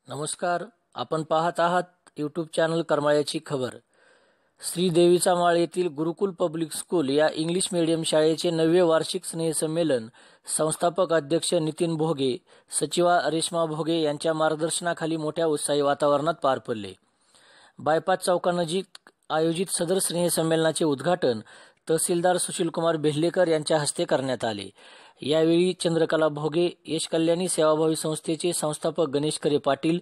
नमस्कार, आपण पाहत आहात यूट्यूब चॅनल करमाळ्याची खबर। श्रीदेवीचा माळ येथील गुरुकुल पब्लिक स्कूल या इंग्लिश मीडियम शाळेचे 9वे वार्षिक स्नेहसंमेलन संस्थापक अध्यक्ष नितीन भोगे, सचिवा रेश्मा भोगे यांच्या मार्गदर्शनाखाली मोठ्या उत्साही वातावरणात पार पडले। बायपास चौकानजीक आयोजित सदर स्नेहसंमेलनाचे उद्घाटन तहसीलदार सुशीलकुमार बेल्हेकर यांच्या हस्ते करण्यात आले। यावेळी चंद्रकला भोगे, यश कल्याणी सेवाभावी संस्थेचे संस्थापक गणेश करे पाटील,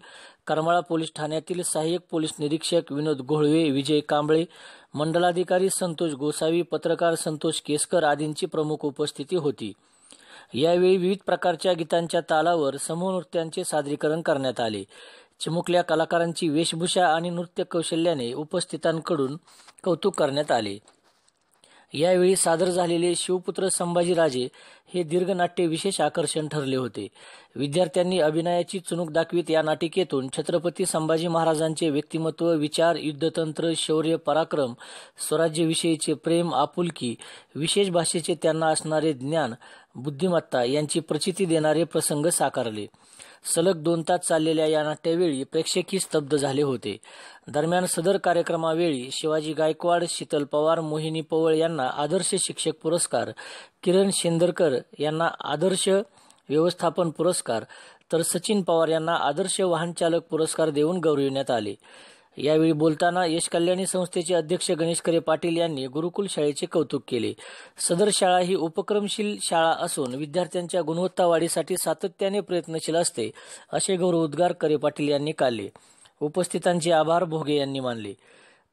करमाळा पोलीस ठाण्यातील सहाय्यक पोलीस निरीक्षक विनोद घोळवे, विजय कांबळे, मंडलाधिकारी संतोष गोसावी, पत्रकार संतोष केसकर आदींची प्रमुख उपस्थिती होती। यावेळी विविध प्रकारच्या गीतांच्या तालावर समूह नृत्यांचे सादरीकरण करण्यात आले। चिमुकल्या कलाकारांची वेशभूषा आणि नृत्य कौशल्याने उपस्थितांकडून कौतुक करण्यात आले। यावेळी सादर झालेले शिवपुत्र संभाजीराजे हे दीर्घनाट्य विशेष आकर्षण ठरले होते। विद्यार्थ्यांनी अभिनयाची चुणूक दाखवित या नाटिकेतून छत्रपती संभाजी महाराजांचे व्यक्तिमत्व, विचार, युद्धतंत्र, शौर्य, पराक्रम, स्वराज्याविषयीचे प्रेम, आपुलकी, विशेष भाषेचे त्यांना असणारे ज्ञान, बुद्धिमत्ता यांची प्रचिती देणारे प्रसंग साकारले। सलग 2 तास चाललेल्या या नाट्यावेळी प्रेक्षकही स्तब्ध झाले होते। दरम्यान सदर कार्यक्रमावेळी शिवाजी गायकवाड, शीतल पवार, मोहिनी पवळ यांना आदर्श शिक्षक पुरस्कार, किरण शेंदरकर यांना आदर्श व्यवस्थापन पुरस्कार तर सचिन पवार यांना आदर्श वाहन चालक पुरस्कार देऊन गौरविण्यात आले। यावेळी बोलताना यश कल्याणी संस्थेचे अध्यक्ष गणेश करे पाटील यांनी गुरुकुल शाळेचे कौतुक केले। सदर शाळा ही उपक्रमशील शाळा असून विद्यार्थ्यांच्या गुणवत्ता वाढीसाठी सातत्याने प्रयत्नशील असते, असे गौरवोद्गार करे पाटील यांनी काढले। उपस्थितांचे आभार भोगे यांनी मानले।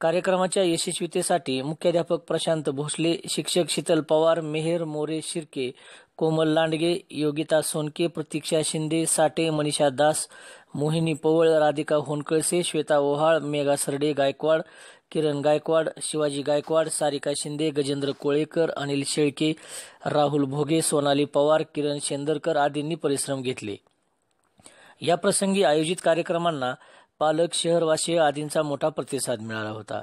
कार्यक्रमाच्या यशस्वीतेसाठी मुख्याध्यापक प्रशांत भोसले, शिक्षक शीतल पवार, मेहर मोरे शिर्के, कोमल लांडगे, योगिता सोनके, प्रतीक्षा शिंदे, साठे, मनीषा दास, मोहिनी पवळ, राधिका होनकळसे, श्वेता ओहाळ, मेघा सरडे गायकवाड, किरण गायकवाड, शिवाजी गायकवाड, सारिका शिंदे, गजेंद्र कोळेकर, अनिल शेळके, राहुल भोगे, सोनाली पवार, किरण शेंदरकर आदींनी परिश्रम घेतले। या प्रसंगी आयोजित कार्यक्रमांना पालक, शहरवासी आदींचा मोठा प्रतिसाद मिळाला होता।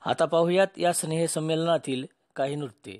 आता पाहूयात या स्नेह संमेलनातील काही नृत्ये।